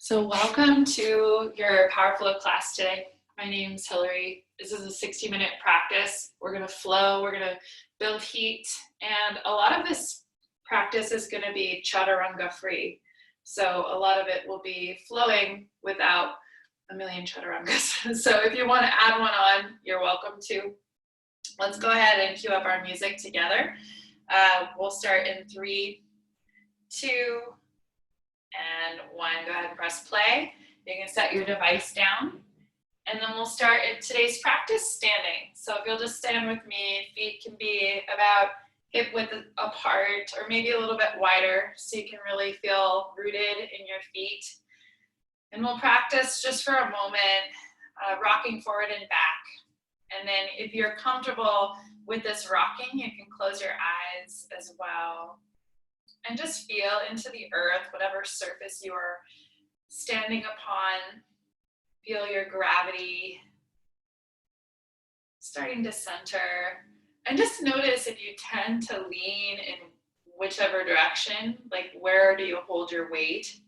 So welcome to your Power Flow class today. My name's Hillary. This is a 60-minute practice. We're gonna flow, we're gonna build heat, and a lot of this practice is gonna be chaturanga free. So a lot of it will be flowing without a million chaturangas. So if you wanna add one on, you're welcome to. Let's go ahead and cue up our music together. We'll start in 3, 2, and 1. Go ahead and press play. You can set your device down. And then we'll start in today's practice standing. So if you'll just stand with me, feet can be about hip width apart or maybe a little bit wider so you can really feel rooted in your feet. And we'll practice just for a moment, rocking forward and back. And then if you're comfortable with this rocking, you can close your eyes as well. And just feel into the earth, whatever surface you are standing upon. Feel your gravity starting to center. And just notice if you tend to lean in whichever direction, like where do you hold your weight?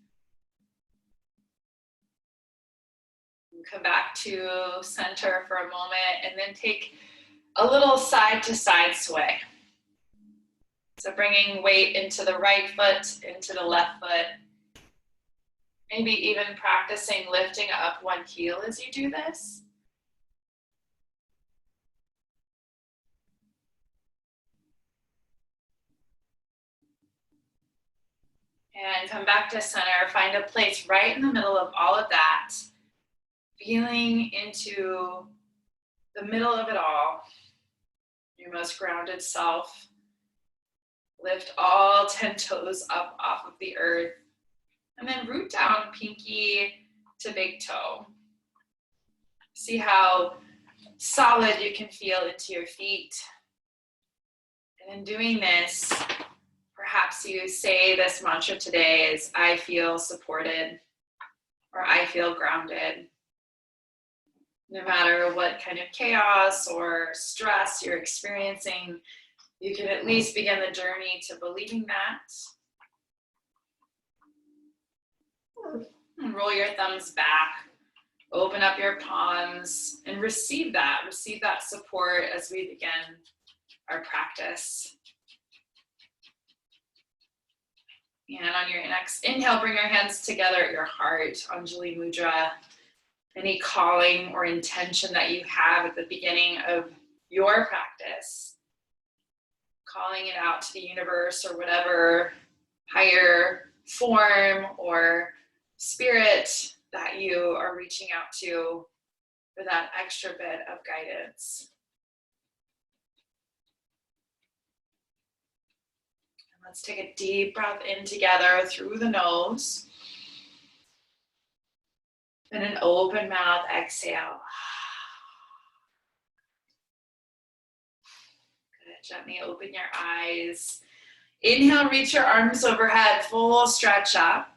Come back to center for a moment and then take a little side to side sway. So bringing weight into the right foot, into the left foot. Maybe even practicing lifting up one heel as you do this. And come back to center. Find a place right in the middle of all of that. Feeling into the middle of it all. Your most grounded self. Lift all 10 toes up off of the earth. And then root down pinky to big toe. See how solid you can feel into your feet. And in doing this, perhaps you say this mantra today is, I feel supported, or I feel grounded. No matter what kind of chaos or stress you're experiencing, you can at least begin the journey to believing that. And roll your thumbs back, open up your palms, and receive that support as we begin our practice. And on your next inhale, bring your hands together at your heart, Anjali Mudra. Any calling or intention that you have at the beginning of your practice, calling it out to the universe or whatever higher form or spirit that you are reaching out to for that extra bit of guidance. And let's take a deep breath in together through the nose. And an open mouth exhale. Gently open your eyes. Inhale, reach your arms overhead, full stretch up.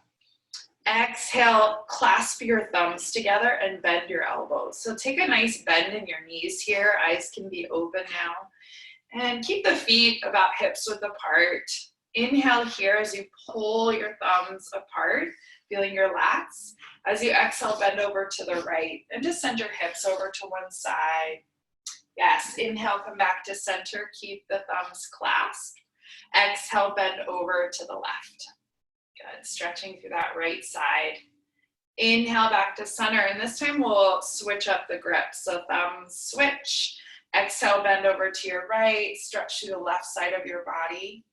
Exhale, clasp your thumbs together and bend your elbows. So take a nice bend in your knees here. Eyes can be open now. And keep the feet about hips width apart. Inhale here as you pull your thumbs apart, feeling your lats. As you exhale, bend over to the right and just send your hips over to one side. Yes, inhale, come back to center, keep the thumbs clasped. Exhale, bend over to the left. Good, stretching through that right side. Inhale, back to center, and this time we'll switch up the grip. So thumbs switch. Exhale, bend over to your right, stretch to the left side of your body.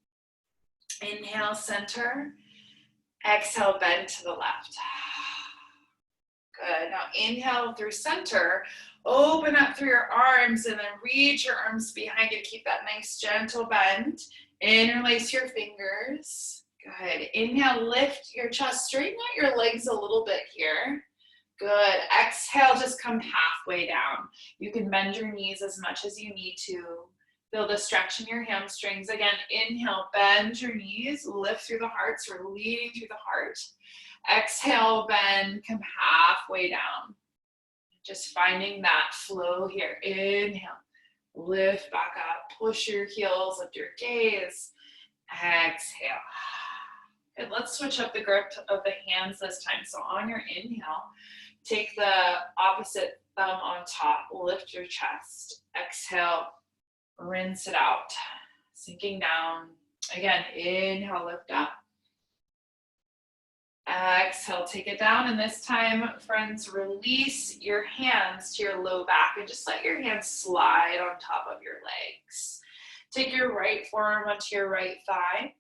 Inhale, center. Exhale, bend to the left. Good, now inhale through center. Open up through your arms and then reach your arms behind you. Keep that nice gentle bend. Interlace your fingers. Good. Inhale, lift your chest. Straighten out your legs a little bit here. Good. Exhale, just come halfway down. You can bend your knees as much as you need to. Feel the stretch in your hamstrings. Again, inhale, bend your knees. Lift through the heart. So we're leading through the heart. Exhale, bend, come halfway down. Just finding that flow here. Inhale, lift back up, push your heels, lift your gaze. Exhale. And let's switch up the grip of the hands this time. So on your inhale, take the opposite thumb on top, lift your chest. Exhale, rinse it out, sinking down. Again, inhale, lift up. Exhale, take it down. And this time, friends, release your hands to your low back and just let your hands slide on top of your legs. Take your right forearm onto your right thigh.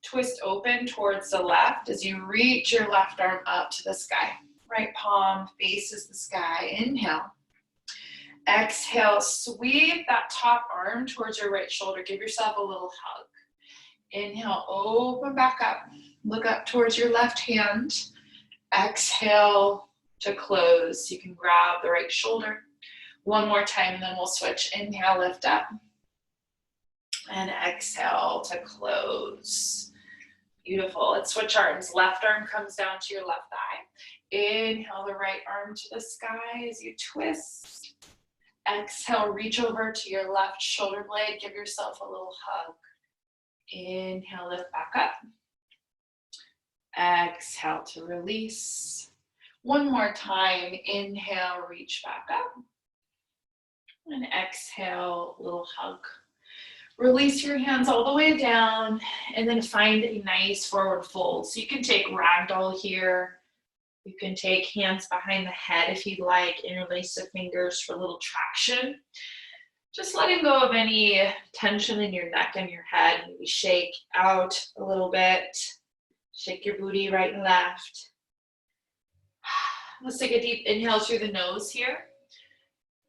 Twist open towards the left as you reach your left arm up to the sky. Right palm faces the sky. Inhale. Exhale, sweep that top arm towards your right shoulder. Give yourself a little hug. Inhale, open back up. Look up towards your left hand. Exhale to close. You can grab the right shoulder. One more time, and then we'll switch. Inhale, lift up. And exhale to close. Beautiful. Let's switch arms. Left arm comes down to your left thigh. Inhale the right arm to the sky as you twist. Exhale, reach over to your left shoulder blade. Give yourself a little hug. Inhale, lift back up. Exhale to release. One more time. Inhale, reach back up. And exhale, little hug. Release your hands all the way down and then find a nice forward fold. So you can take ragdoll here. You can take hands behind the head if you'd like, interlace the fingers for a little traction. Just letting go of any tension in your neck and your head. Maybe shake out a little bit. Shake your booty right and left. Let's take a deep inhale through the nose here.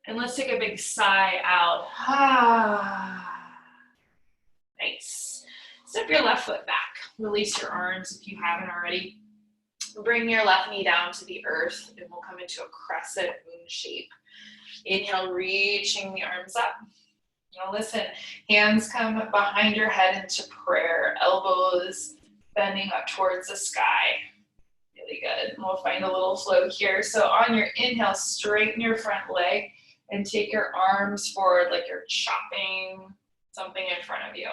And let's take a big sigh out. Nice. Step your left foot back. Release your arms if you haven't already. Bring your left knee down to the earth and we'll come into a crescent moon shape. Inhale, reaching the arms up. Now listen, hands come behind your head into prayer. Elbows bending up towards the sky. Really good. And we'll find a little flow here. So on your inhale, straighten your front leg and take your arms forward like you're chopping something in front of you.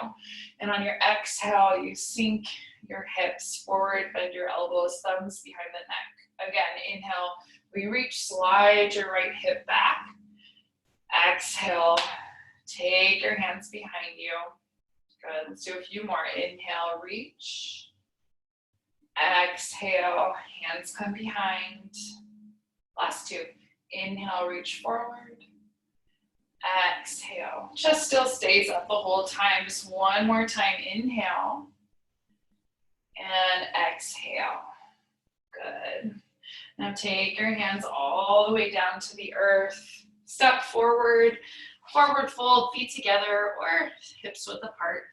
And on your exhale, you sink your hips forward, bend your elbows, thumbs behind the neck. Again, inhale, we reach, slide your right hip back. Exhale, take your hands behind you. Good, let's do a few more. Inhale, reach. Exhale, hands come behind. Last two. Inhale, reach forward. Exhale. Chest still stays up the whole time. Just one more time. Inhale. And exhale. Good. Now take your hands all the way down to the earth. Step forward. Forward fold, feet together or hips width apart.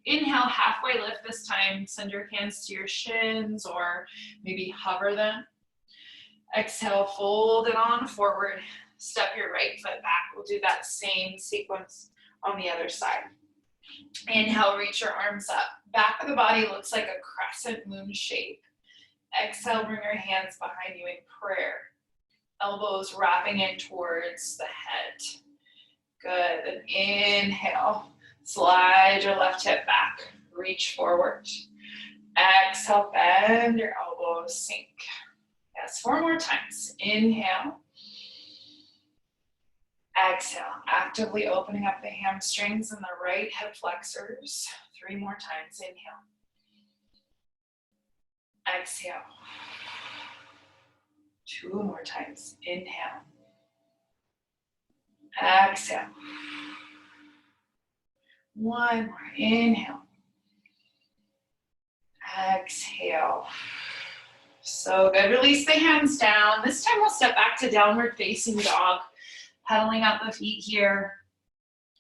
Inhale, halfway lift this time. Send your hands to your shins or maybe hover them. Exhale, fold it on forward. Step your right foot back. We'll do that same sequence on the other side. Inhale, reach your arms up. Back of the body looks like a crescent moon shape. Exhale, bring your hands behind you in prayer. Elbows wrapping in towards the head. Good. And inhale, slide your left hip back. Reach forward. Exhale, bend your elbows, sink. Yes, 4 more times. Inhale. Exhale, actively opening up the hamstrings and the right hip flexors. 3 more times. Inhale. Exhale. 2 more times. Inhale. Exhale. 1 more. Inhale. Exhale. So good. Release the hands down. This time we'll step back to downward facing dog. Pedaling out the feet here.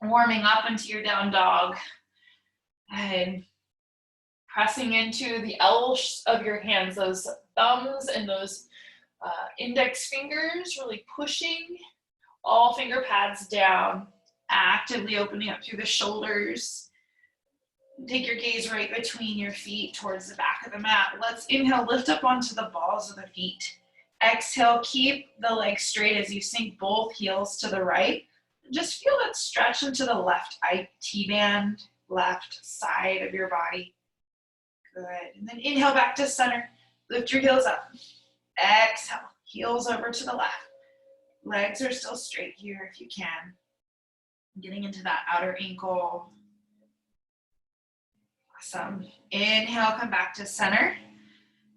Warming up into your down dog. And pressing into the L's of your hands. Those thumbs and those index fingers. Really pushing all finger pads down. Actively opening up through the shoulders. Take your gaze right between your feet towards the back of the mat. Let's inhale, lift up onto the balls of the feet. Exhale, keep the legs straight as you sink both heels to the right. Just feel that stretch into the left IT band, left side of your body. Good. And then inhale back to center. Lift your heels up. Exhale. Heels over to the left. Legs are still straight here if you can. Getting into that outer ankle. Awesome. Inhale, come back to center.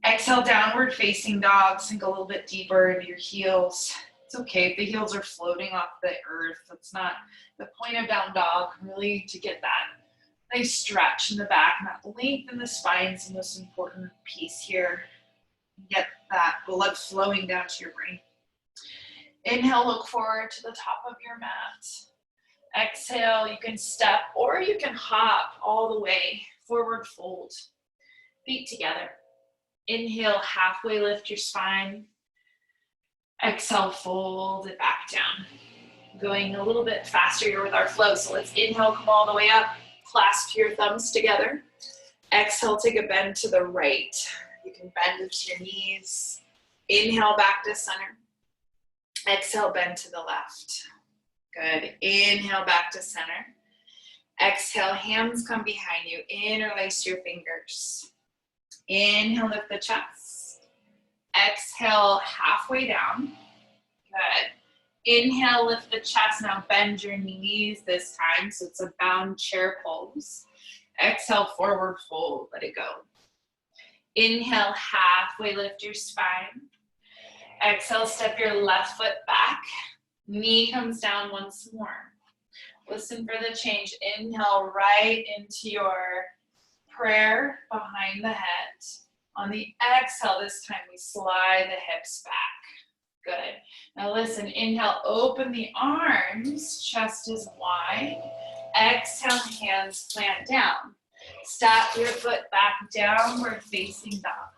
Exhale, downward facing dog. Sink a little bit deeper into your heels. It's okay if the heels are floating off the earth. That's not the point of down dog. Really to get that nice stretch in the back, and that length in the spine is the most important piece here. Get that blood flowing down to your brain. Inhale, look forward to the top of your mat. Exhale, you can step or you can hop all the way. Forward fold. Feet together. Inhale, halfway lift your spine. Exhale, fold it back down. Going a little bit faster here with our flow. So let's inhale, come all the way up. Clasp your thumbs together. Exhale, take a bend to the right. You can bend into your knees. Inhale, back to center. Exhale, bend to the left. Good. Inhale, back to center. Exhale, hands come behind you. Interlace your fingers. Inhale, lift the chest. Exhale, halfway down. Good. Inhale, lift the chest. Now bend your knees this time, so it's a bound chair pose. Exhale, forward fold. Let it go. Inhale, halfway lift your spine. Exhale, step your left foot back. Knee comes down once more. Listen for the change. Inhale right into your prayer behind the head. On the exhale, this time we slide the hips back. Good. Now listen, inhale, open the arms, chest is wide. Exhale, hands plant down. Step your foot back, downward facing dog.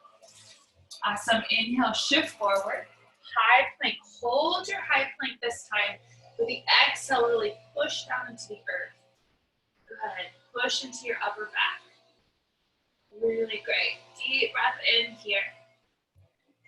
Awesome. Inhale, shift forward. High plank. Hold your high plank this time. With the exhale, really push down into the earth. Good. Push into your upper back. Really great. Deep breath in here.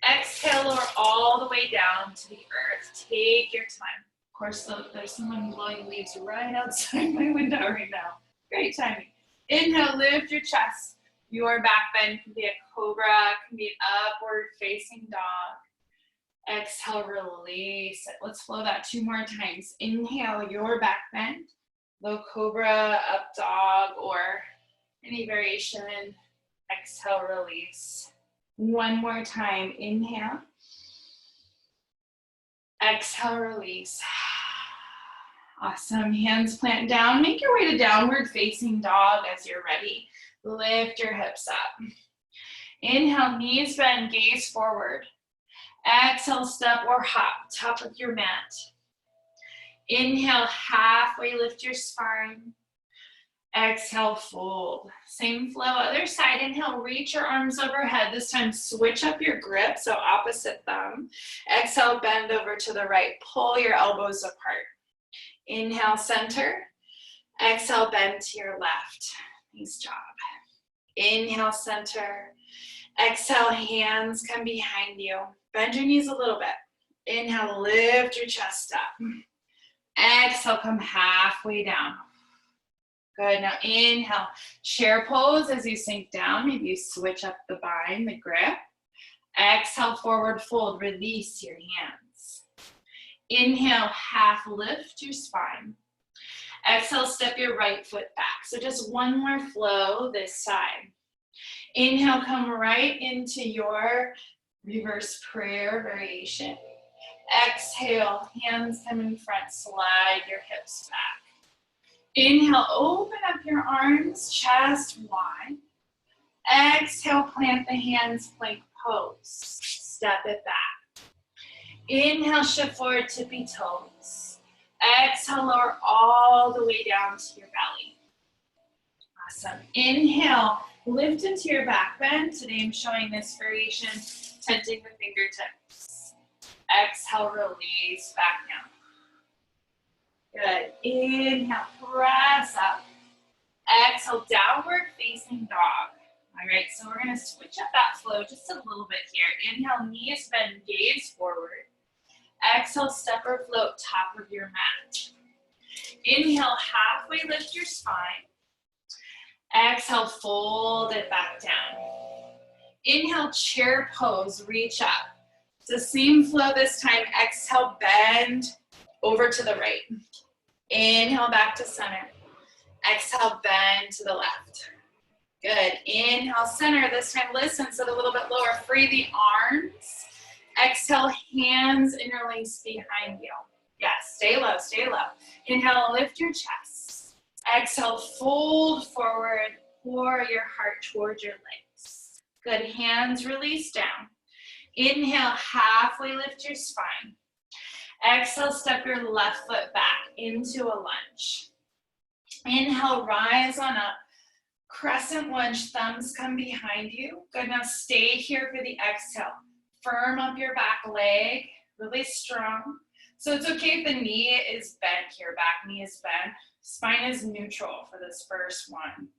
Exhale, lower all the way down to the earth. Take your time. Of course, there's someone blowing leaves right outside my window right now. Great timing. Inhale, lift your chest. Your back bend can be a cobra, can be an upward facing dog. Exhale, release it. Let's flow that 2 more times. Inhale, your back bend. Low cobra, up dog, or any variation. Exhale, release. 1 more time. Inhale. Exhale, release. Awesome. Hands plant down. Make your way to downward facing dog as you're ready. Lift your hips up. Inhale, knees bend, gaze forward. Exhale, step or hop, top of your mat. Inhale, halfway lift your spine. Exhale, fold. Same flow, other side. Inhale, reach your arms overhead. This time, switch up your grip, so opposite thumb. Exhale, bend over to the right. Pull your elbows apart. Inhale, center. Exhale, bend to your left. Nice job. Inhale, center. Exhale, hands come behind you. Bend your knees a little bit. Inhale, lift your chest up. Exhale, come halfway down. Good, now inhale, chair pose as you sink down. Maybe you switch up the bind, the grip. Exhale, forward fold, release your hands. Inhale, half lift your spine. Exhale, step your right foot back. So just 1 more flow this side. Inhale, come right into your reverse prayer variation. Exhale, hands come in front, slide your hips back. Inhale, open up your arms, chest wide. Exhale, plant the hands, plank pose. Step it back. Inhale, shift forward, tippy toes. Exhale, lower all the way down to your belly. Awesome. Inhale, lift into your back bend. Today I'm showing this variation, tenting the fingertips. Exhale, release back down. Good. Inhale, press up. Exhale, downward facing dog. All right, so we're going to switch up that flow just a little bit here. Inhale, knees bend, gaze forward. Exhale, step or float, top of your mat. Inhale, halfway lift your spine. Exhale, fold it back down. Inhale, chair pose, reach up. It's the same flow this time. Exhale, bend over to the right. Inhale, back to center. Exhale, bend to the left. Good. Inhale, center. This time, listen, sit a little bit lower. Free the arms. Exhale, hands interlace behind you. Yes, stay low, stay low. Inhale, lift your chest. Exhale, fold forward, pour your heart towards your legs. Good. Hands release down. Inhale, halfway lift your spine. Exhale, step your left foot back into a lunge. Inhale, rise on up. Crescent lunge, thumbs come behind you. Good, now stay here for the exhale. Firm up your back leg, really strong. So it's okay if the knee is bent here, back knee is bent. Spine is neutral for this first one.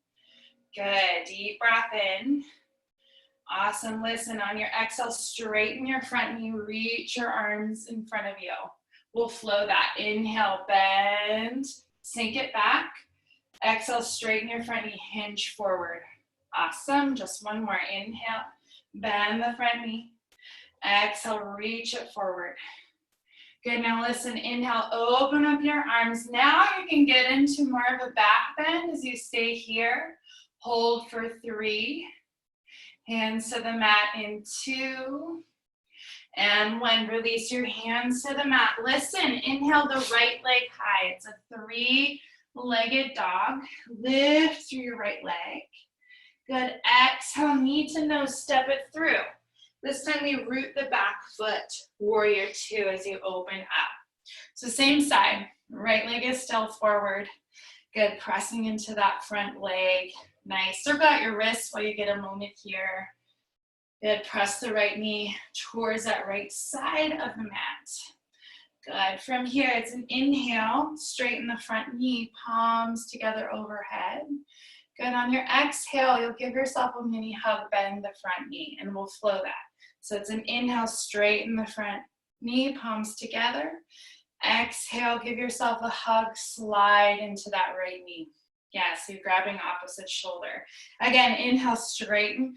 Good, deep breath in. Awesome, listen, on your exhale, straighten your front knee, reach your arms in front of you. We'll flow that. Inhale, bend, sink it back. Exhale, straighten your front knee, hinge forward. Awesome, just one more. Inhale, bend the front knee. Exhale, reach it forward. Good, now listen, inhale, open up your arms. Now you can get into more of a back bend as you stay here. Hold for 3. Hands to the mat in 2. And 1, release your hands to the mat. Listen, inhale the right leg high. It's a 3-legged dog. Lift through your right leg. Good, exhale, knee to nose, step it through. This time we root the back foot, warrior 2 as you open up. So same side, right leg is still forward. Good, pressing into that front leg. Nice, circle out your wrists while you get a moment here. Good, press the right knee towards that right side of the mat. Good, from here it's an inhale, straighten the front knee, palms together overhead. Good, on your exhale, you'll give yourself a mini hug, bend the front knee, and we'll flow that. So it's an inhale, straighten the front knee, palms together. Exhale, give yourself a hug, slide into that right knee. Yeah, so you're grabbing opposite shoulder. Again, inhale, straighten,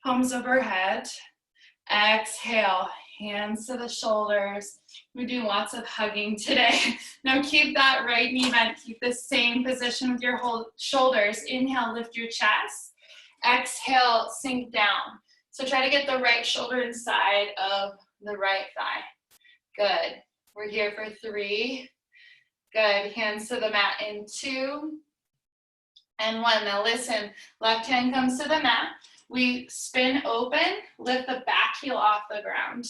palms overhead. Exhale, hands to the shoulders. We do lots of hugging today. Now keep that right knee bent. Keep the same position with your whole shoulders. Inhale, lift your chest. Exhale, sink down. So try to get the right shoulder inside of the right thigh. Good. We're here for 3. Good. Hands to the mat in 2. And 1. Now listen, left hand comes to the mat. We spin open, lift the back heel off the ground.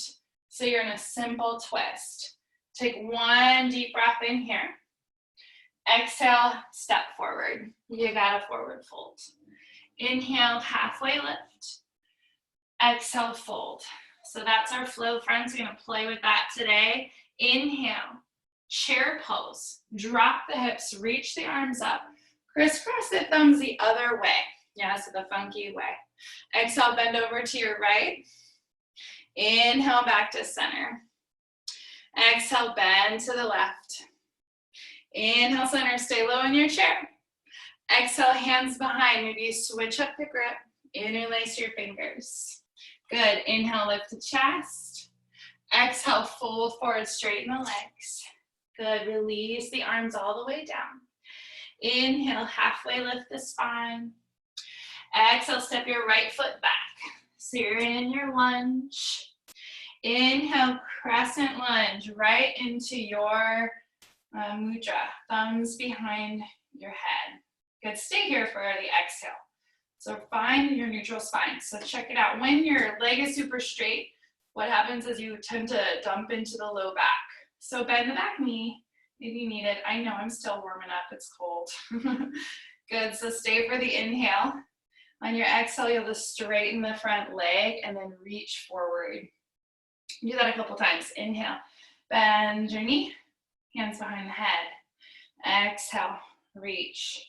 So you're in a simple twist. Take 1 deep breath in here. Exhale, step forward. You got a forward fold. Inhale, halfway lift. Exhale, fold. So that's our flow, friends. We're gonna play with that today. Inhale, chair pose. Drop the hips, reach the arms up. Crisscross the thumbs the other way. Yeah, so the funky way. Exhale, bend over to your right. Inhale, back to center. Exhale, bend to the left. Inhale, center, stay low in your chair. Exhale, hands behind. Maybe you switch up the grip. Interlace your fingers. Good, inhale, lift the chest. Exhale, fold forward, straighten the legs. Good, release the arms all the way down. Inhale, halfway lift the spine. Exhale, step your right foot back. So you're in your lunge. Inhale, crescent lunge right into your mudra. Thumbs behind your head. Good, stay here for the exhale. So find your neutral spine. So check it out. When your leg is super straight, what happens is you tend to dump into the low back. So bend the back knee if you need it. I know I'm still warming up, it's cold. Good, so stay for the inhale. On your exhale, you'll just straighten the front leg and then reach forward. Do that a couple times. Inhale, bend your knee, hands behind the head. Exhale, reach.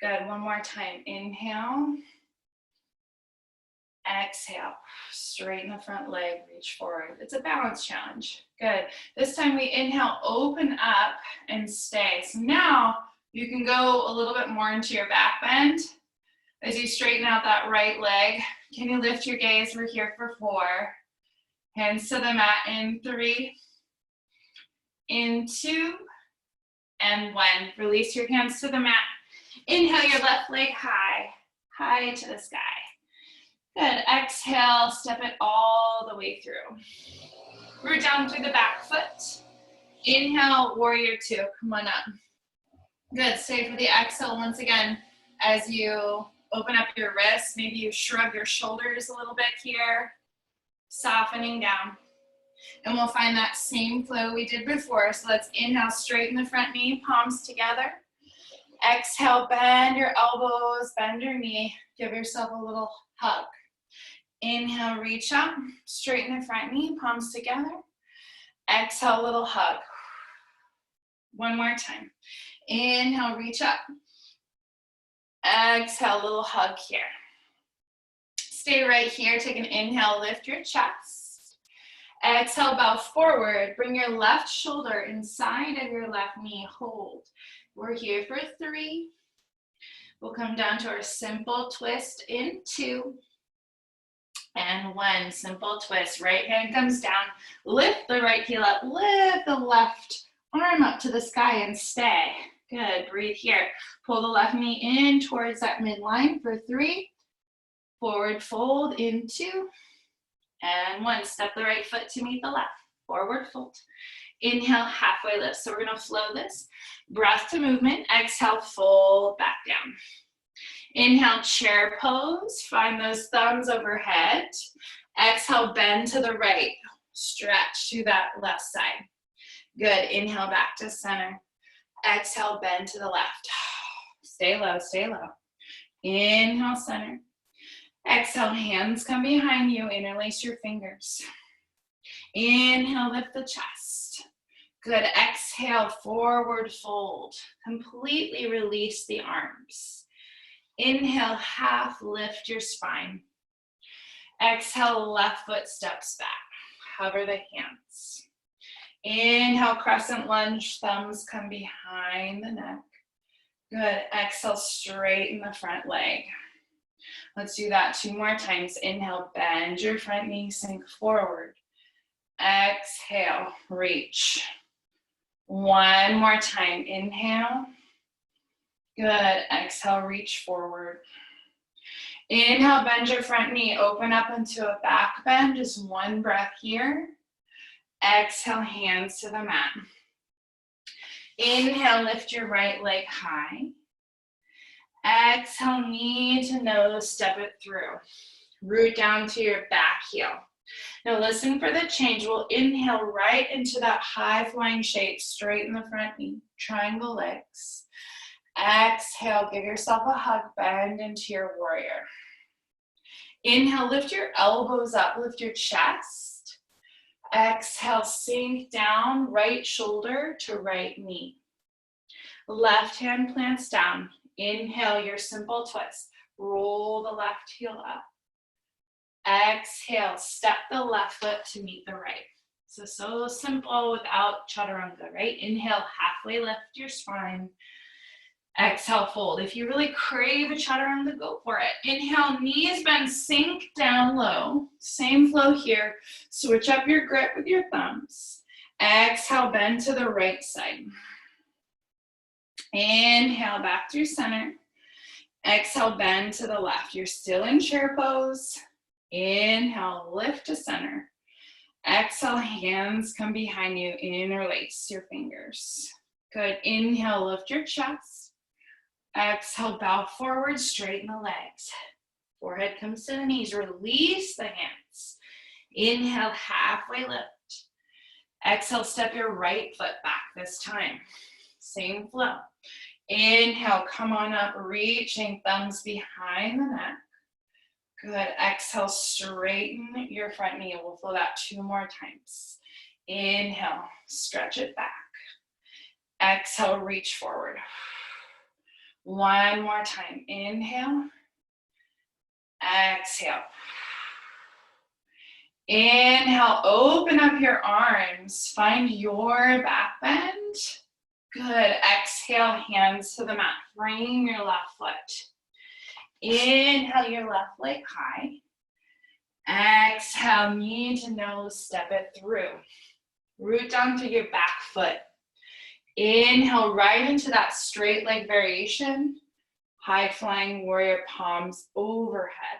Good, one more time. Inhale. Exhale, straighten the front leg, reach forward. It's a balance challenge. Good. This time we inhale, open up and stay. So now you can go a little bit more into your back bend. As you straighten out that right leg, can you lift your gaze? We're here for 4. Hands to the mat in 3, in 2, and 1. Release your hands to the mat. Inhale your left leg high, high to the sky. Good. Exhale, step it all the way through. Root down through the back foot. Inhale, warrior 2. Come on up. Good. Stay for the exhale once again. As you open up your wrists, maybe you shrug your shoulders a little bit here. Softening down. And we'll find that same flow we did before. So let's inhale, straighten the front knee, palms together. Exhale, bend your elbows, bend your knee. Give yourself a little hug. Inhale, reach up, straighten the front knee, palms together. Exhale, a little hug. One more time. Inhale, reach up. Exhale, a little hug here. Stay right here. Take an inhale, lift your chest. Exhale, bow forward. Bring your left shoulder inside of your left knee. Hold. We're here for 3. We'll come down to our simple twist in 2. And 1. Simple twist. Right hand comes down. Lift the right heel up. Lift the left arm up to the sky and stay. Good. Breathe here. Pull the left knee in towards that midline for 3. Forward fold in 2. And 1. Step the right foot to meet the left. Forward fold. Inhale, halfway lift. So we're going to flow this. Breath to movement. Exhale, fold back down. Inhale, chair pose. Find those thumbs overhead. Exhale, bend to the right. Stretch to that left side. Good. Inhale, back to center. Exhale, bend to the left. Stay low, stay low. Inhale, center. Exhale, hands come behind you. Interlace your fingers. Inhale, lift the chest. Good. Exhale, forward fold. Completely release the arms. Inhale, half lift your spine. Exhale, left foot steps back. Hover the hands. Inhale, crescent lunge, thumbs come behind the neck. Good. Exhale, straighten the front leg. Let's do that 2 more times. Inhale, bend your front knee, sink forward. Exhale, reach. 1 more time. Inhale. Good. Exhale, reach forward. Inhale, bend your front knee, open up into a back bend. Just 1 breath here. Exhale, hands to the mat. Inhale, lift your right leg high. Exhale, knee to nose, step it through. Root down to your back heel. Now listen for the change. We'll inhale right into that high flying shape, straighten the front knee, triangle legs. Exhale, give yourself a hug, bend into your warrior. Inhale, lift your elbows up, lift your chest. Exhale, sink down, right shoulder to right knee. Left hand plants down. Inhale, your simple twist. Roll the left heel up. Exhale, step the left foot to meet the right. So simple without chaturanga, right? Inhale, halfway lift your spine. Exhale, fold. If you really crave a chaturanga, go for it. Inhale, knees bend, sink down low. Same flow here. Switch up your grip with your thumbs. Exhale, bend to the right side. Inhale, back through center. Exhale, bend to the left. You're still in chair pose. Inhale, lift to center. Exhale, hands come behind you. Interlace your fingers. Good. Inhale, lift your chest. Exhale, bow forward, straighten the legs. Forehead comes to the knees. Release the hands. Inhale, halfway lift. Exhale, step your right foot back this time. Same flow. Inhale, come on up, reaching thumbs behind the neck. Good. Exhale, straighten your front knee. We'll flow that 2 more times. Inhale, stretch it back. Exhale, reach forward. 1 more time. Inhale. Exhale. Inhale, open up your arms. Find your back bend. Good. Exhale, hands to the mat. Frame your left foot. Inhale your left leg high. Exhale, knee to nose, step it through. Root down through your back foot. Inhale right into that straight leg variation. High flying warrior, palms overhead.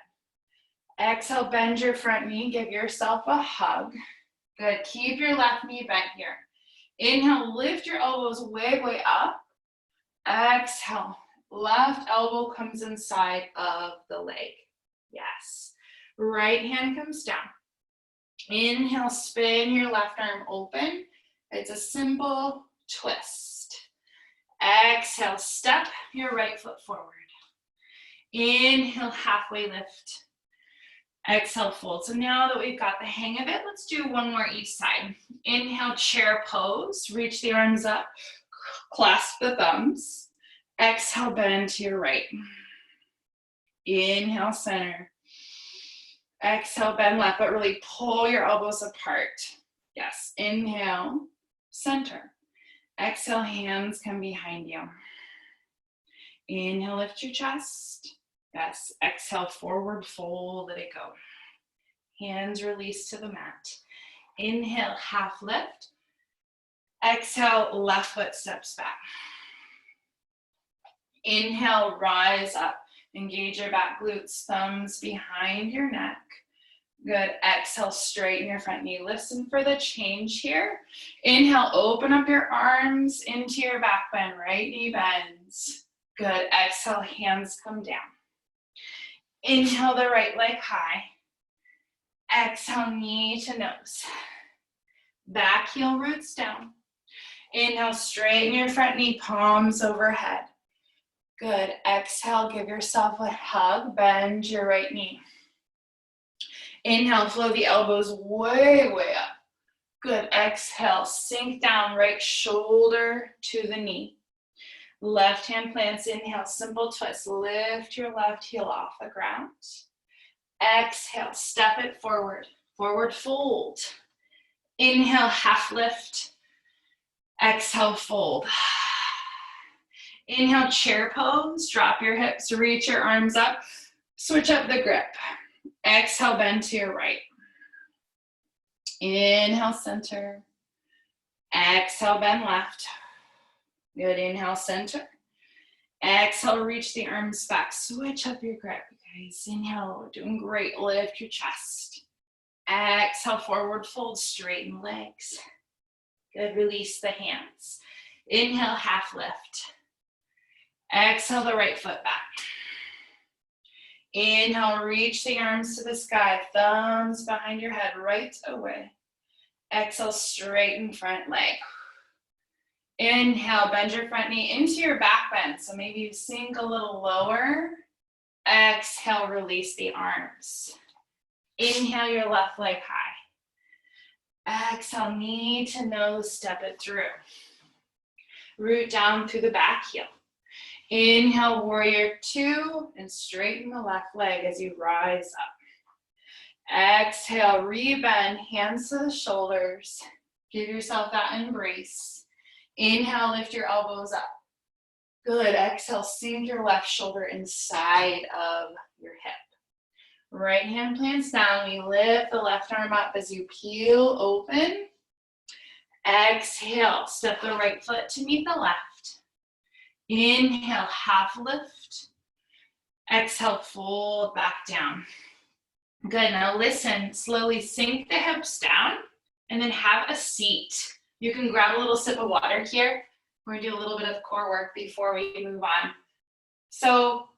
Exhale, bend your front knee, give yourself a hug. Good, keep your left knee bent here. Inhale, lift your elbows way, way up. Exhale, left elbow comes inside of the leg. Yes. Right hand comes down. Inhale, spin your left arm open. It's a simple twist. Exhale, step your right foot forward. Inhale, halfway lift. Exhale, fold. So now that we've got the hang of it, let's do one more each side. Inhale, chair pose. Reach the arms up. Clasp the thumbs. Exhale, bend to your right. Inhale, center. Exhale, bend left, but really pull your elbows apart. Yes, inhale, center. Exhale, hands come behind you. Inhale, lift your chest. Yes, exhale, forward fold, let it go. Hands release to the mat. Inhale, half lift. Exhale, left foot steps back. Inhale, rise up. Engage your back glutes, thumbs behind your neck. Good, exhale, straighten your front knee. Listen for the change here. Inhale, open up your arms into your back bend, right knee bends. Good, exhale, hands come down. Inhale the right leg high. Exhale, knee to nose. Back heel roots down. Inhale, straighten your front knee, palms overhead. Good, exhale, give yourself a hug, bend your right knee. Inhale, flow the elbows way, way up. Good, exhale, sink down, right shoulder to the knee. Left hand plants, inhale, simple twist. Lift your left heel off the ground. Exhale, step it forward. Forward fold. Inhale, half lift. Exhale, fold. Inhale, chair pose. Drop your hips, reach your arms up. Switch up the grip. Exhale, bend to your right. Inhale, center. Exhale, bend left. Good, inhale, center. Exhale, reach the arms back. Switch up your grip, guys. Inhale, doing great. Lift your chest. Exhale, forward fold, straighten legs. Good, release the hands. Inhale, half lift. Exhale, the right foot back. Inhale, reach the arms to the sky. Thumbs behind your head, right away. Exhale, straighten front leg. Inhale, bend your front knee into your back bend. So maybe you sink a little lower. Exhale, release the arms. Inhale, your left leg high. Exhale, knee to nose, step it through. Root down through the back heel. Inhale, warrior two, and straighten the left leg as you rise up. Exhale, rebend, hands to the shoulders. Give yourself that embrace. Inhale, lift your elbows up. Good, exhale, sink your left shoulder inside of your hip. Right hand plants down, we lift the left arm up as you peel open. Exhale, step the right foot to meet the left. Inhale, half lift. Exhale, fold back down. Good, now listen, slowly sink the hips down and then have a seat. You can grab a little sip of water here. We're gonna do a little bit of core work before we move on. So,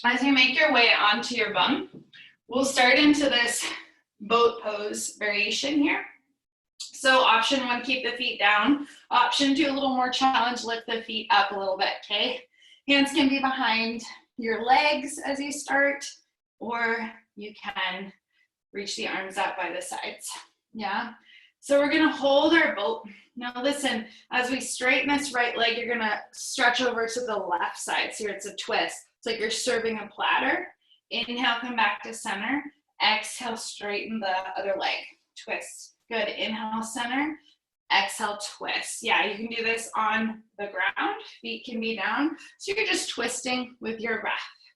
as you make your way onto your bum, we'll start into this boat pose variation here. So option one, keep the feet down. Option two, a little more challenge, lift the feet up a little bit, okay? Hands can be behind your legs as you start, or you can reach the arms up by the sides, yeah? So we're gonna hold our boat. Now listen, as we straighten this right leg, you're gonna stretch over to the left side. So it's a twist. It's like you're serving a platter. Inhale, come back to center. Exhale, straighten the other leg, twist. Good, inhale, center, exhale, twist. Yeah, you can do this on the ground, feet can be down. So you're just twisting with your breath.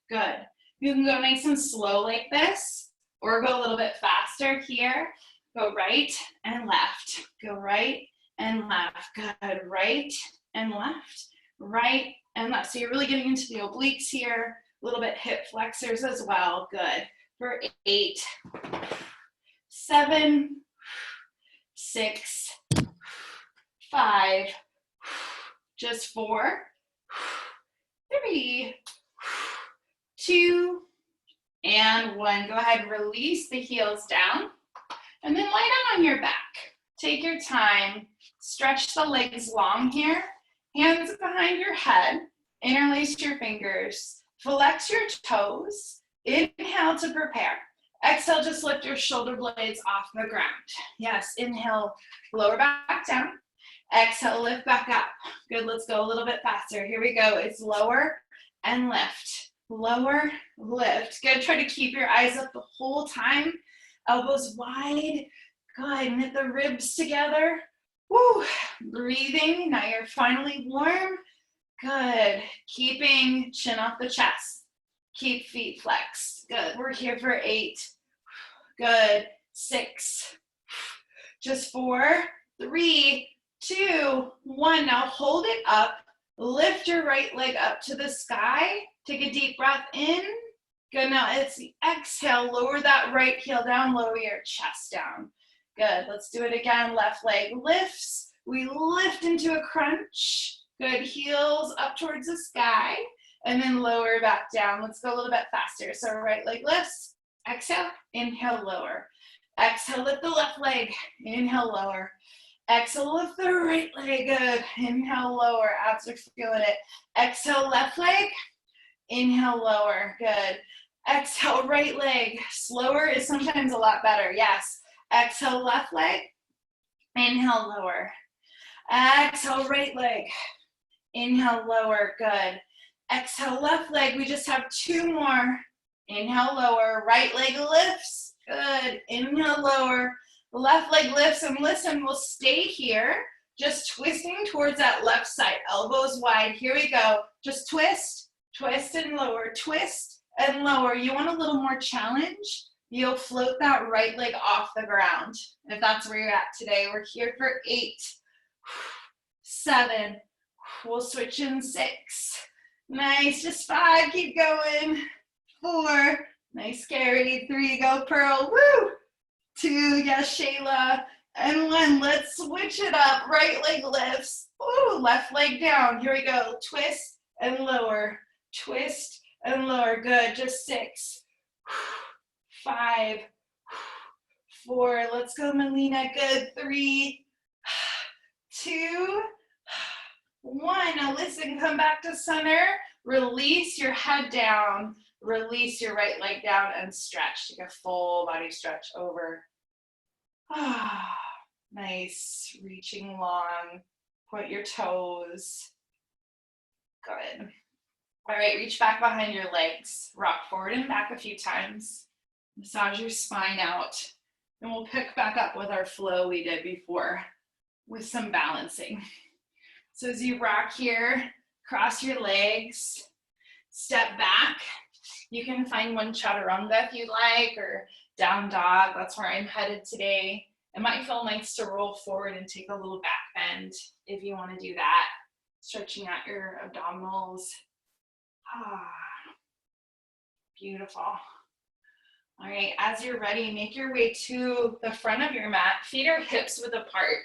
Good. You can go nice and slow like this, or go a little bit faster here. Go right and left. Go right and left. Good. Right and left. Right and left. So you're really getting into the obliques here. A little bit hip flexors as well. Good. For 8, 7, 6, 5, just 4, 3, 2, and 1. Go ahead and release the heels down. And then lie down on your back. Take your time. Stretch the legs long here. Hands behind your head. Interlace your fingers. Flex your toes. Inhale to prepare. Exhale, just lift your shoulder blades off the ground. Yes, inhale, lower back down. Exhale, lift back up. Good, let's go a little bit faster. Here we go. It's lower and lift. Lower, lift. Good, try to keep your eyes up the whole time. Elbows wide. Good, knit the ribs together. Woo, breathing. Now you're finally warm. Good, keeping chin off the chest. Keep feet flexed. Good, we're here for 8. Good, 6. Just 4, 3, 2, 1. Now hold it up. Lift your right leg up to the sky. Take a deep breath in. Good, now it's the exhale. Lower that right heel down, lower your chest down. Good, let's do it again. Left leg lifts. We lift into a crunch. Good, heels up towards the sky. And then lower back down. Let's go a little bit faster. So right leg lifts. Exhale, inhale, lower. Exhale, lift the left leg. Inhale, lower. Exhale, lift the right leg. Good. Inhale, lower. Abs are feeling it. Exhale, left leg. Inhale, lower. Good. Exhale, right leg. Slower is sometimes a lot better. Yes. Exhale, left leg. Inhale, lower. Exhale, right leg. Inhale, lower. Good. Exhale, left leg. We just have 2 more. Inhale, lower. Right leg lifts. Good. Inhale, lower. Left leg lifts. And listen, we'll stay here. Just twisting towards that left side. Elbows wide. Here we go. Just twist, twist, and lower. Twist and lower. You want a little more challenge? You'll float that right leg off the ground. If that's where you're at today. We're here for 8, 7. We'll switch in 6. Nice, just 5, keep going. 4, nice, Gary. 3, go Pearl, woo. 2, yes, Shayla. And 1, let's switch it up. Right leg lifts, ooh, left leg down. Here we go, twist and lower, twist and lower. Good, just 6, 5, 4, let's go, Melina. Good, 3, 2, 1. Now listen, come back to center. Release your head down. Release your right leg down and stretch. Take a full body stretch over. Nice. Reaching long. Point your toes. Good. All right, reach back behind your legs. Rock forward and back a few times. Massage your spine out. And we'll pick back up with our flow we did before with some balancing. So as you rock here, cross your legs, step back. You can find one chaturanga if you like, or down dog. That's where I'm headed today. It might feel nice to roll forward and take a little back bend if you want to do that. Stretching out your abdominals. Beautiful. All right, as you're ready, make your way to the front of your mat. Feet are hips width apart.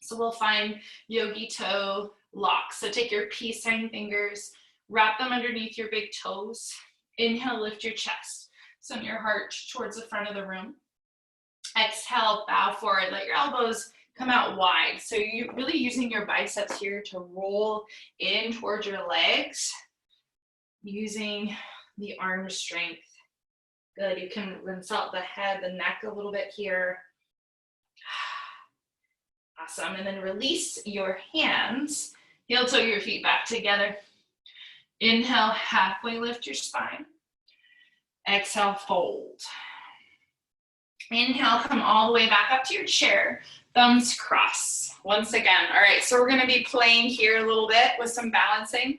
So we'll find yogi toe locks. So take your peace sign fingers, wrap them underneath your big toes. Inhale, lift your chest. Send your heart towards the front of the room. Exhale, bow forward. Let your elbows come out wide. So you're really using your biceps here to roll in towards your legs, using the arm strength. Good. You can rinse out the head, the neck a little bit here. Awesome. And then release your hands. Heel toe your feet back together. Inhale, halfway lift your spine. Exhale, fold. Inhale, come all the way back up to your chair. Thumbs cross. Once again. All right, so we're going to be playing here a little bit with some balancing.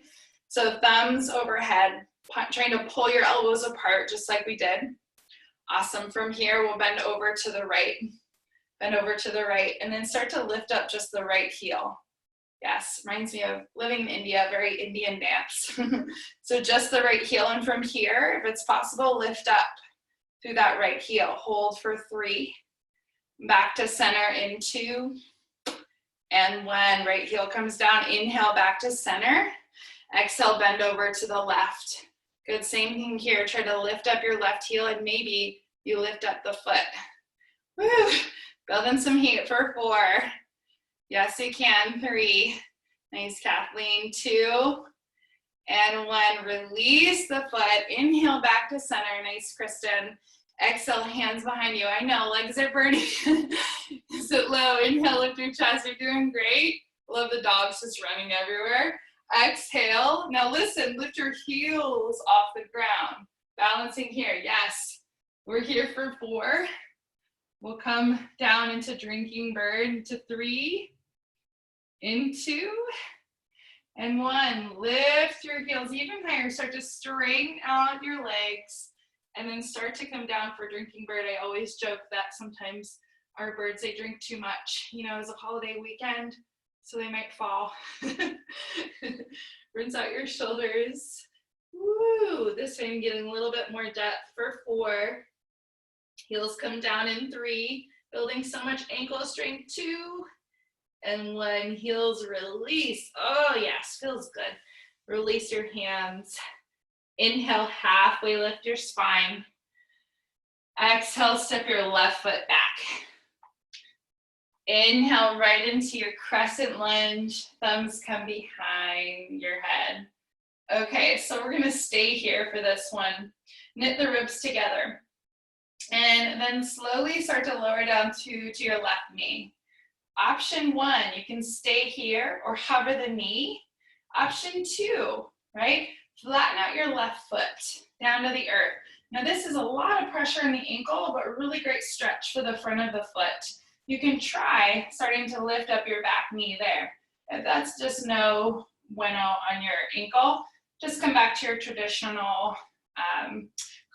So thumbs overhead, trying to pull your elbows apart just like we did. Awesome. From here, we'll bend over to the right. Bend over to the right, and then start to lift up just the right heel. Yes, reminds me of living in India, very Indian dance. So just the right heel, and from here, if it's possible, lift up through that right heel. Hold for 3. Back to center in 2. And when right heel comes down, inhale back to center. Exhale, bend over to the left. Good, same thing here. Try to lift up your left heel, and maybe you lift up the foot. Woo! Building some heat for 4. Yes, you can. 3. Nice, Kathleen. 2. And 1. Release the foot. Inhale back to center. Nice, Kristen. Exhale, hands behind you. I know, legs are burning. Sit low. Inhale, lift your chest. You're doing great. Love the dogs just running everywhere. Exhale. Now listen, lift your heels off the ground. Balancing here. Yes. We're here for 4. We'll come down into drinking bird to 3, in 2, and 1. Lift your heels even higher. Start to straighten out your legs, and then start to come down for drinking bird. I always joke that sometimes our birds, they drink too much. You know, it's a holiday weekend, so they might fall. Rinse out your shoulders. Woo! This way I'm getting a little bit more depth for 4. Heels come down in 3, building so much ankle strength. 2, and 1. Heels release. Oh yes, feels good. Release your hands. Inhale, halfway lift your spine. Exhale, step your left foot back. Inhale right into your crescent lunge. Thumbs come behind your head. Okay, so we're gonna stay here for this one. Knit the ribs together. And then slowly start to lower down to your left knee. Option 1, you can stay here or hover the knee. Option 2, right? Flatten out your left foot down to the earth. Now this is a lot of pressure on the ankle, but really great stretch for the front of the foot. You can try starting to lift up your back knee there. If that's just no bueno on your ankle, just come back to your traditional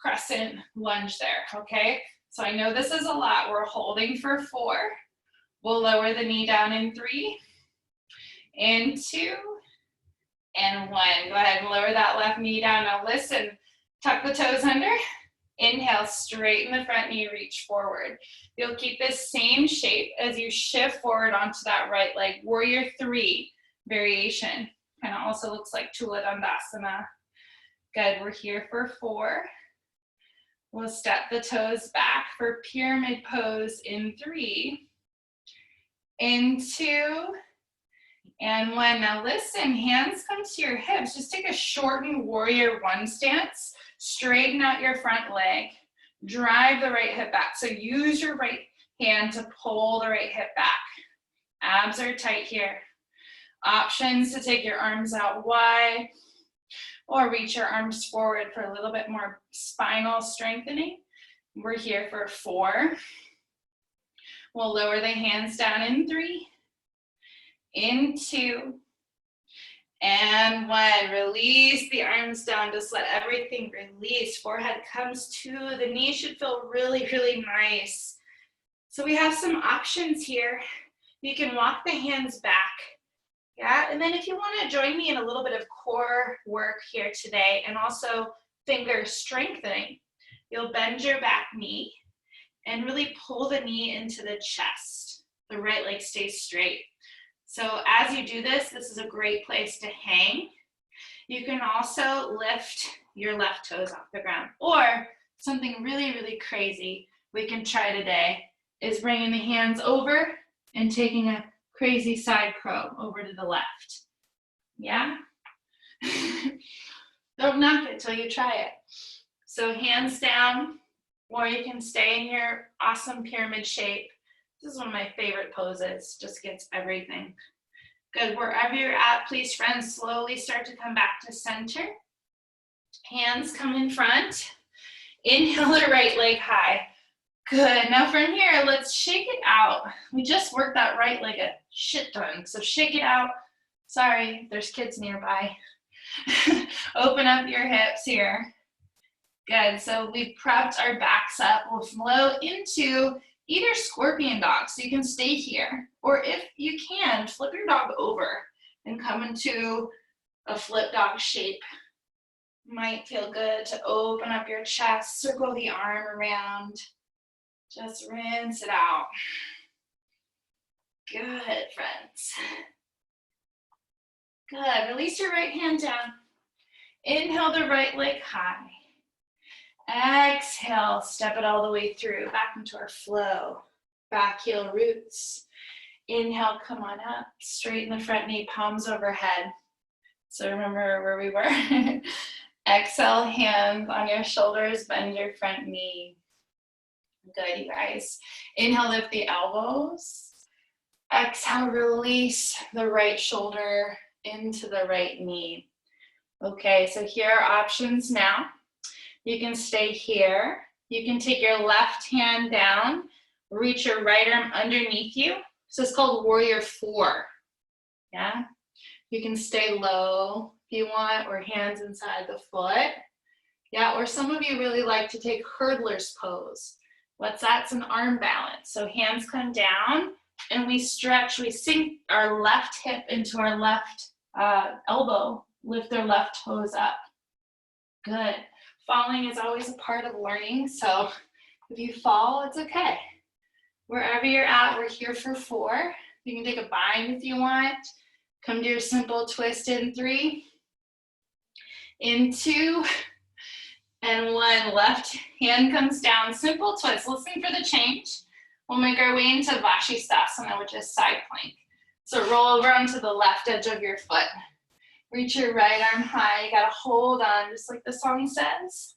crescent lunge there, okay? So I know this is a lot. We're holding for 4. We'll lower the knee down in 3, in 2, and 1. Go ahead and lower that left knee down. Now listen, tuck the toes under. Inhale, straighten the front knee, reach forward. You'll keep this same shape as you shift forward onto that right leg. Warrior 3 variation. Kind of also looks like Tula Dandasana. Good, we're here for 4. We'll step the toes back for pyramid pose in 3, in 2, and 1. Now listen, hands come to your hips. Just take a shortened warrior 1 stance. Straighten out your front leg. Drive the right hip back. So use your right hand to pull the right hip back. Abs are tight here. Options to take your arms out wide or reach your arms forward for a little bit more spinal strengthening. We're here for 4. We'll lower the hands down in 3, in 2, and 1. Release the arms down. Just let everything release. Forehead comes to the knee. Should feel really, really nice. So we have some options here. You can walk the hands back. Yeah, and then if you want to join me in a little bit of core work here today and also finger strengthening, you'll bend your back knee and really pull the knee into the chest. The right leg stays straight. So as you do this, this is a great place to hang. You can also lift your left toes off the ground. Or something really, really crazy we can try today is bringing the hands over and taking a crazy side crow over to the left. Yeah? Don't knock it till you try it. So hands down, or you can stay in your awesome pyramid shape. This is one of my favorite poses, just gets everything. Good, wherever you're at, please friends, slowly start to come back to center. Hands come in front. Inhale the right leg high. Good, now from here, let's shake it out. We just worked that right leg a shit ton, so shake it out. Sorry, there's kids nearby. Open up your hips here. Good, so we've prepped our backs up. We'll flow into either scorpion dog, so you can stay here, or if you can, flip your dog over and come into a flip dog shape. Might feel good to open up your chest, circle the arm around, just rinse it out. Good, friends. Good, release your right hand down. Inhale the right leg high. Exhale, step it all the way through, back into our flow. Back heel roots. Inhale, come on up, straighten the front knee, palms overhead. So remember where we were. Exhale, hands on your shoulders, bend your front knee. Good, you guys. Inhale, lift the elbows. Exhale, release the right shoulder into the right knee. Okay, so here are options now. You can stay here. You can take your left hand down, reach your right arm underneath you. So it's called Warrior 4. Yeah? You can stay low if you want, or hands inside the foot. Yeah, or some of you really like to take hurdler's pose. What's that? It's an arm balance. So hands come down and we stretch, we sink our left hip into our left elbow, lift our left toes up. Good. Falling is always a part of learning, so if you fall, it's okay. Wherever you're at, we're here for 4. You can take a bind if you want. Come to your simple twist in 3, in 2, and 1. Left hand comes down, simple twist. Listen for the change. We'll make our way into Vashisthasana, which is side plank. So roll over onto the left edge of your foot. Reach your right arm high. You gotta hold on, just like the song says.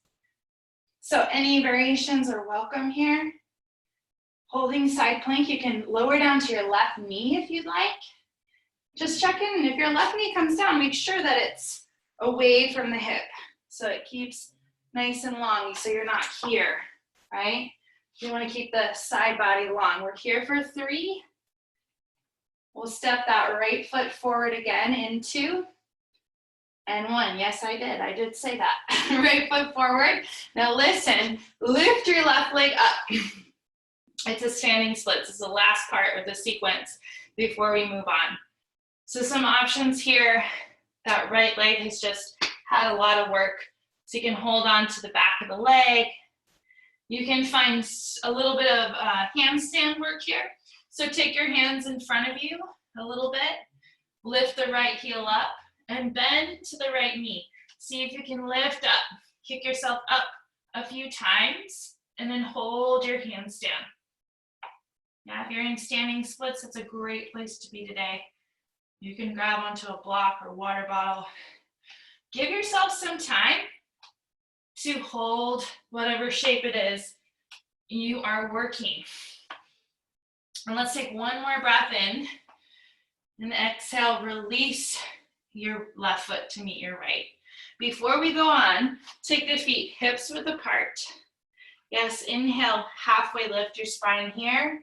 So any variations are welcome here. Holding side plank, you can lower down to your left knee if you'd like. Just check in, and if your left knee comes down, make sure that it's away from the hip, so it keeps nice and long, so you're not here, right? You wanna keep the side body long. We're here for 3. We'll step that right foot forward again in 2. And 1, yes I did say that. Right foot forward. Now listen, lift your left leg up. It's a standing split. This is the last part of the sequence before we move on. So some options here. That right leg has just had a lot of work. So you can hold on to the back of the leg. You can find a little bit of handstand work here. So take your hands in front of you a little bit. Lift the right heel up and bend to the right knee. See if you can lift up. Kick yourself up a few times and then hold your hands down. Yeah, if you're in standing splits, it's a great place to be today. You can grab onto a block or water bottle. Give yourself some time to hold whatever shape it is you are working. And let's take one more breath in and exhale, release your left foot to meet your right. Before we go on, take the feet hips width apart. Yes, inhale, halfway lift your spine here.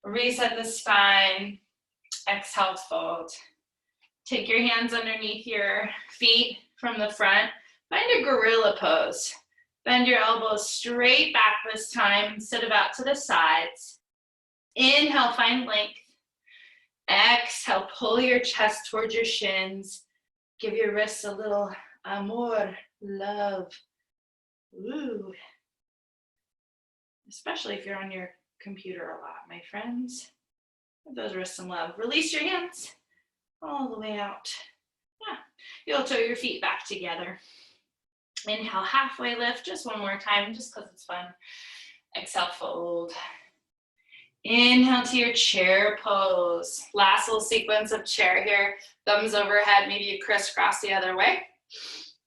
Reset the spine, exhale, fold. Take your hands underneath your feet from the front. Find a gorilla pose. Bend your elbows straight back this time instead of out to the sides. Inhale, find length. Exhale, pull your chest towards your shins. Give your wrists a little amor, love. Ooh. Especially if you're on your computer a lot, my friends. Give those wrists some love. Release your hands all the way out. Yeah, you'll toe your feet back together. Inhale, halfway lift, just one more time, just because it's fun. Exhale, fold. Inhale to your chair pose. Last little sequence of chair here. Thumbs overhead, maybe you crisscross the other way.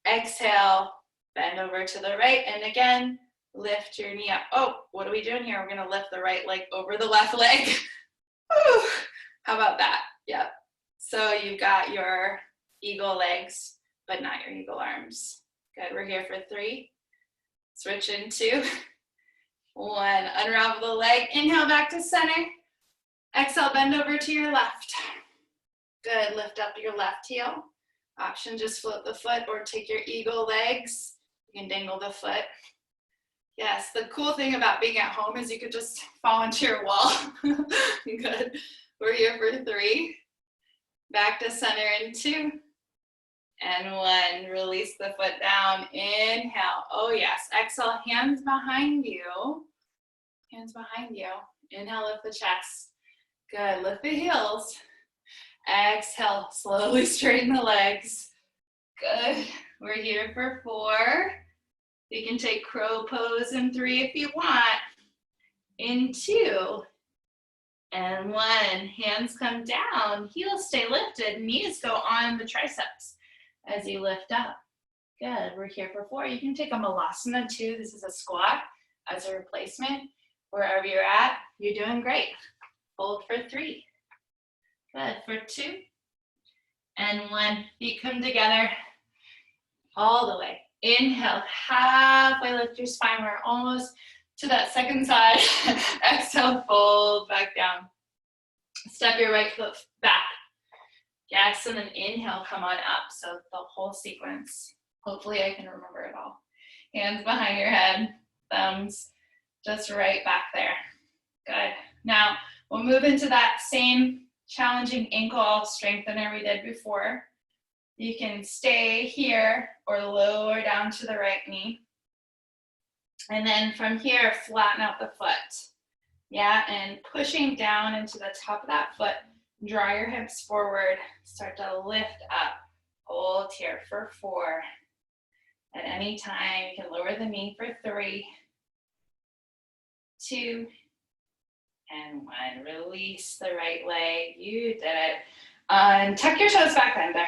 Exhale, bend over to the right, and again, lift your knee up. Oh, what are we doing here? We're gonna lift the right leg over the left leg. Whew. How about that? Yep. So you've got your eagle legs, but not your eagle arms. Good, we're here for 3. Switch in 2. 1, unravel the leg, inhale back to center. Exhale, bend over to your left. Good, lift up your left heel. Option, just float the foot or take your eagle legs. You can dangle the foot. Yes, the cool thing about being at home is you could just fall into your wall. Good. We're here for 3. Back to center in 2. And 1. Release the foot down. Inhale. Oh yes. Exhale, hands behind you. Hands behind you. Inhale, lift the chest. Good. Lift the heels. Exhale, slowly straighten the legs. Good. We're here for 4. You can take crow pose in 3 if you want. In 2. And 1. Hands come down. Heels stay lifted. Knees go on the triceps as you lift up. Good. We're here for 4. You can take a malasana too. This is a squat as a replacement. Wherever you're at, you're doing great. Hold for 3. Good. For 2. And 1. Feet come together all the way. Inhale. Halfway lift your spine. We're almost to that second side. Exhale. Fold back down. Step your right foot back. Yes, and then inhale, come on up. So the whole sequence. Hopefully I can remember it all. Hands behind your head, thumbs just right back there. Good. Now we'll move into that same challenging ankle strengthener we did before. You can stay here or lower down to the right knee. And then from here, flatten out the foot. Yeah, and pushing down into the top of that foot. Draw your hips forward, start to lift up. Hold here for 4. At any time, you can lower the knee for 3, 2, and 1. Release the right leg. You did it. And tuck your toes back under.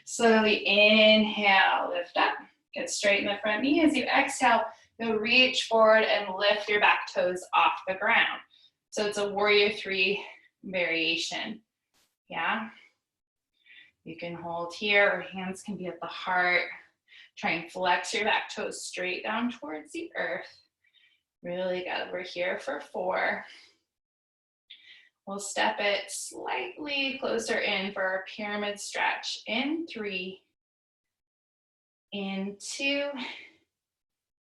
Slowly inhale, lift up. Get straight in the front knee. As you exhale, you'll reach forward and lift your back toes off the ground. So it's a warrior 3 variation. Yeah. You can hold here or hands can be at the heart. Try and flex your back toes straight down towards the earth. Really good. We're here for 4. We'll step it slightly closer in for our pyramid stretch. In 3, in 2,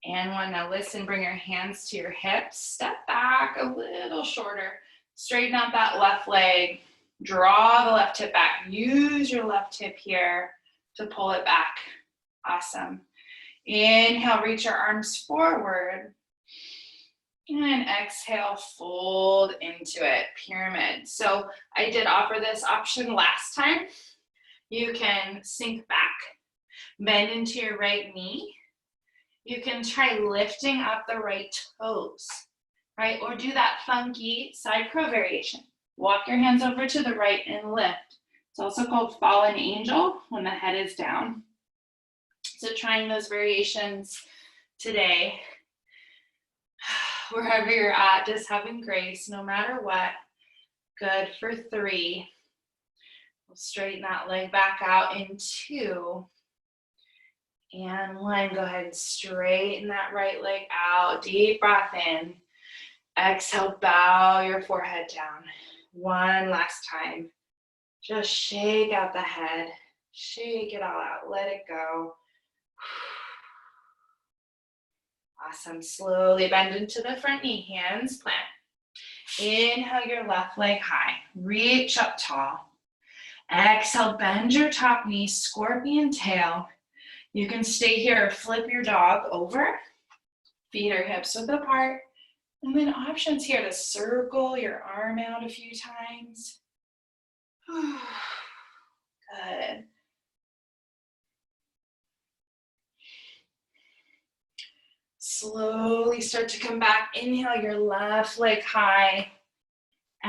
and 1. Now listen, bring your hands to your hips. Step back a little shorter. Straighten out that left leg. Draw the left hip back. Use your left hip here to pull it back. Awesome. Inhale, reach your arms forward. And exhale, fold into it, pyramid. So I did offer this option last time. You can sink back, bend into your right knee. You can try lifting up the right toes, right? Or do that funky side crow variation. Walk your hands over to the right and lift. It's also called fallen angel when the head is down. So trying those variations today. Wherever you're at, just having grace no matter what. Good for 3. We'll straighten that leg back out in 2. And 1. Go ahead and straighten that right leg out. Deep breath in. Exhale, bow your forehead down. 1 last time. Just shake out the head. Shake it all out. Let it go. Awesome. Slowly bend into the front knee. Hands plant. Inhale your left leg high. Reach up tall. Exhale, bend your top knee. Scorpion tail. You can stay here or flip your dog over. Feet or hips width apart. And then options here to circle your arm out a few times. Good. Slowly start to come back. Inhale your left leg high.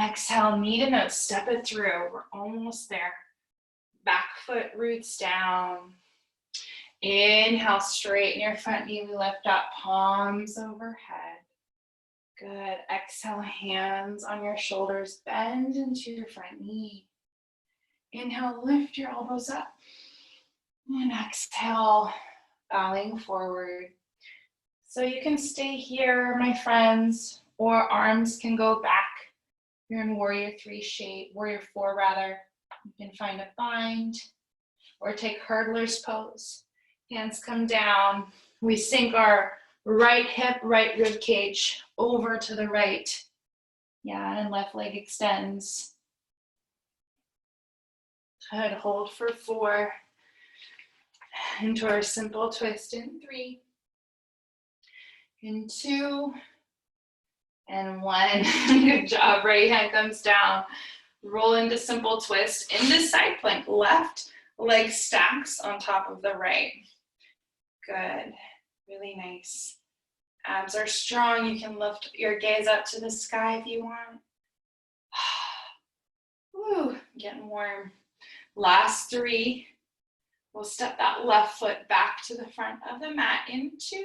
Exhale, knee to nose. Step it through. We're almost there. Back foot roots down. Inhale, straighten your front knee. We lift up, palms overhead. Good. Exhale, hands on your shoulders. Bend into your front knee. Inhale, lift your elbows up. And exhale, bowing forward. So you can stay here, my friends, or arms can go back. You're in warrior 3 shape, warrior 4 rather. You can find a bind. or take hurdler's pose. Hands come down. We sink our right hip, right rib cage over to the right. Yeah, and left leg extends. Good, hold for 4. Into our simple twist in 3. In 2. And 1. Good job. Right hand comes down. Roll into simple twist. Into side plank. Left leg stacks on top of the right. Good. Really nice. Abs are strong. You can lift your gaze up to the sky if you want. Woo, getting warm. Last 3. We'll step that left foot back to the front of the mat in 2.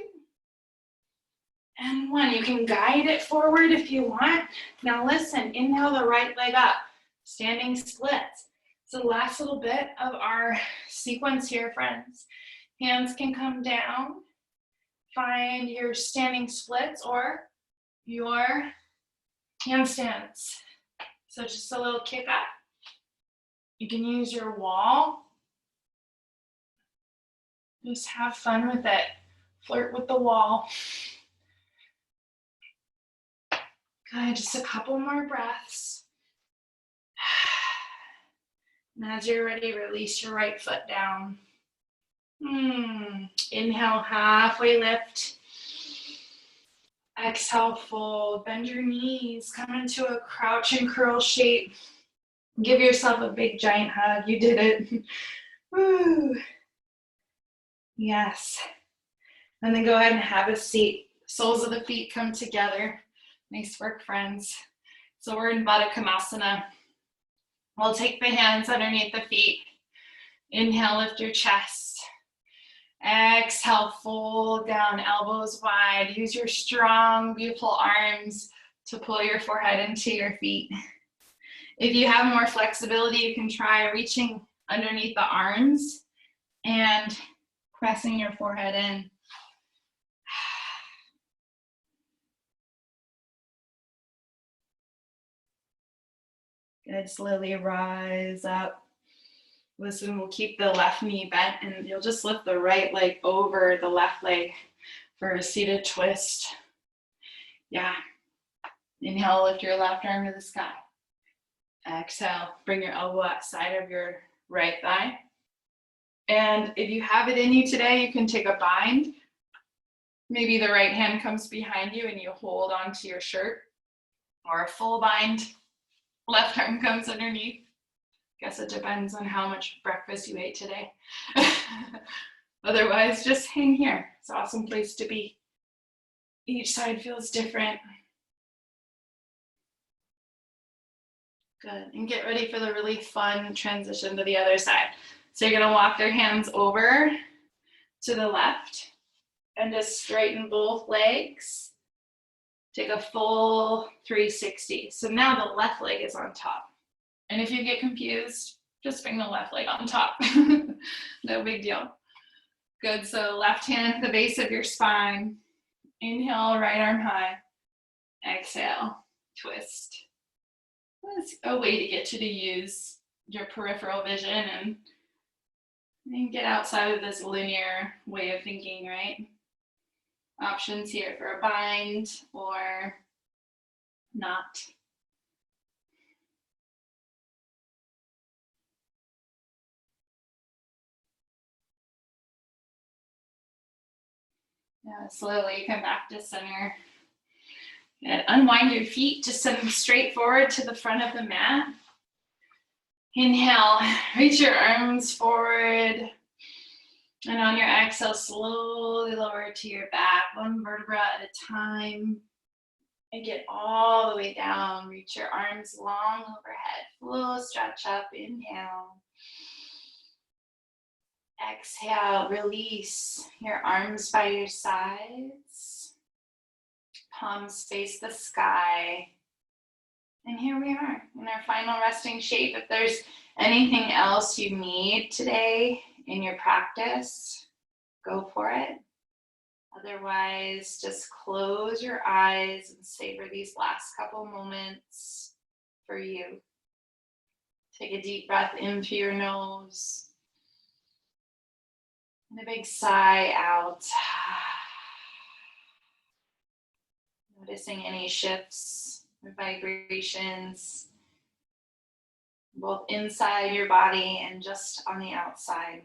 And 1. You can guide it forward if you want. Now listen, inhale the right leg up. Standing splits. So the last little bit of our sequence here, friends. Hands can come down. Find your standing splits or your handstands. So just a little kick up. You can use your wall. Just have fun with it. Flirt with the wall. Good, just a couple more breaths. And as you're ready, release your right foot down. Inhale, halfway lift. Exhale, fold. Bend your knees. Come into a crouch and curl shape. Give yourself a big giant hug. You did it. Woo. Yes. And then go ahead and have a seat. Soles of the feet come together. Nice work, friends. So we're in Baddha Komasana. We'll take the hands underneath the feet. Inhale, lift your chest. Exhale, fold down, elbows wide. Use your strong, beautiful arms to pull your forehead into your feet. If you have more flexibility, you can try reaching underneath the arms and pressing your forehead in. Good, slowly rise up. Listen, we'll keep the left knee bent and you'll just lift the right leg over the left leg for a seated twist. Yeah. Inhale, lift your left arm to the sky. Exhale, bring your elbow outside of your right thigh. And if you have it in you today, you can take a bind. Maybe the right hand comes behind you and you hold onto your shirt, or a full bind. Left arm comes underneath. Guess it depends on how much breakfast you ate today. Otherwise, just hang here. It's an awesome place to be. Each side feels different. Good, and get ready for the really fun transition to the other side. So you're gonna walk your hands over to the left and just straighten both legs. Take a full 360. So now the left leg is on top. And if you get confused, just bring the left leg on top. No big deal. Good, so left hand at the base of your spine. Inhale, right arm high. Exhale, twist. That's a way to get you to use your peripheral vision and get outside of this linear way of thinking, right? Options here for a bind or not. Now slowly come back to center. And unwind your feet, just send them straight forward to the front of the mat. Inhale, reach your arms forward. And on your exhale, slowly lower to your back, one vertebra at a time. And get all the way down. Reach your arms long overhead. Full stretch up, inhale. Exhale, release your arms by your sides. Palms face the sky. And here we are in our final resting shape. If there's anything else you need today in your practice, go for it. Otherwise, just close your eyes and savor these last couple moments for you. Take a deep breath in through your nose. And a big sigh out. Noticing any shifts or vibrations, both inside your body and just on the outside.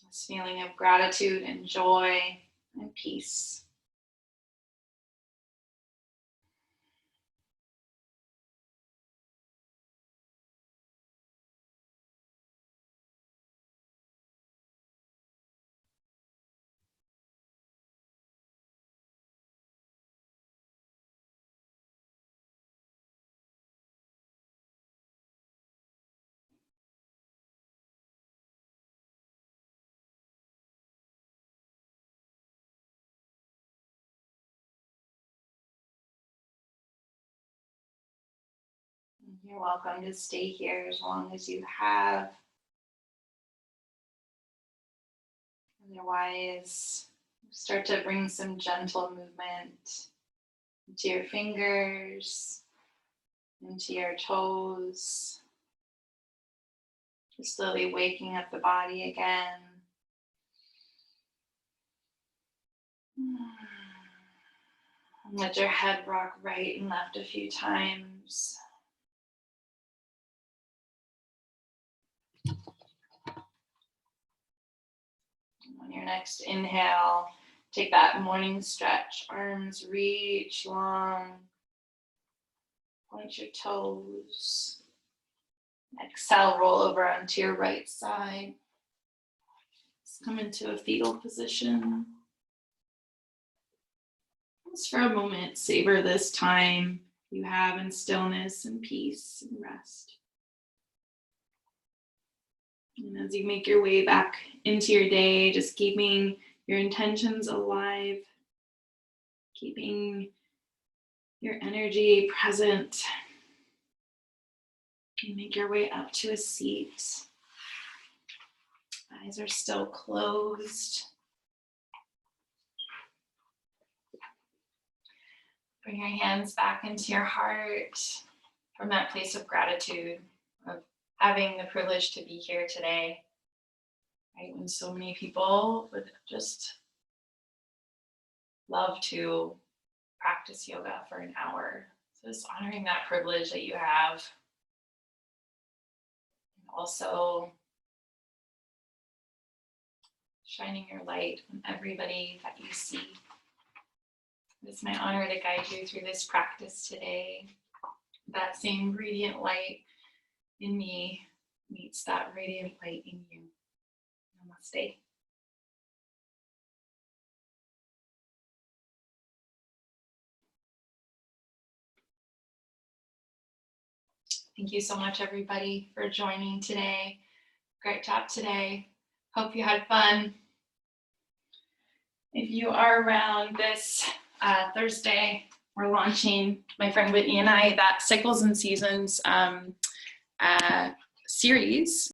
This feeling of gratitude and joy and peace. You're welcome to stay here as long as you have. Otherwise, start to bring some gentle movement into your fingers, into your toes. Just slowly waking up the body again. Let your head rock right and left a few times. On your next inhale, take that morning stretch. Arms reach long. Point your toes. Exhale, roll over onto your right side. Just come into a fetal position. Just for a moment, savor this time you have in stillness and peace and rest. And as you make your way back into your day, just keeping your intentions alive, keeping your energy present, and make your way up to a seat. Eyes are still closed. Bring your hands back into your heart from that place of gratitude, of having the privilege to be here today, right? When so many people would just love to practice yoga for an hour. So just honoring that privilege that you have. And also shining your light on everybody that you see. It's my honor to guide you through this practice today. That same radiant light in me meets that radiant light in you. Namaste. Thank you so much, everybody, for joining today. Great talk today. Hope you had fun. If you are around this Thursday, we're launching, my friend Whitney and I, that Cycles and Seasons series.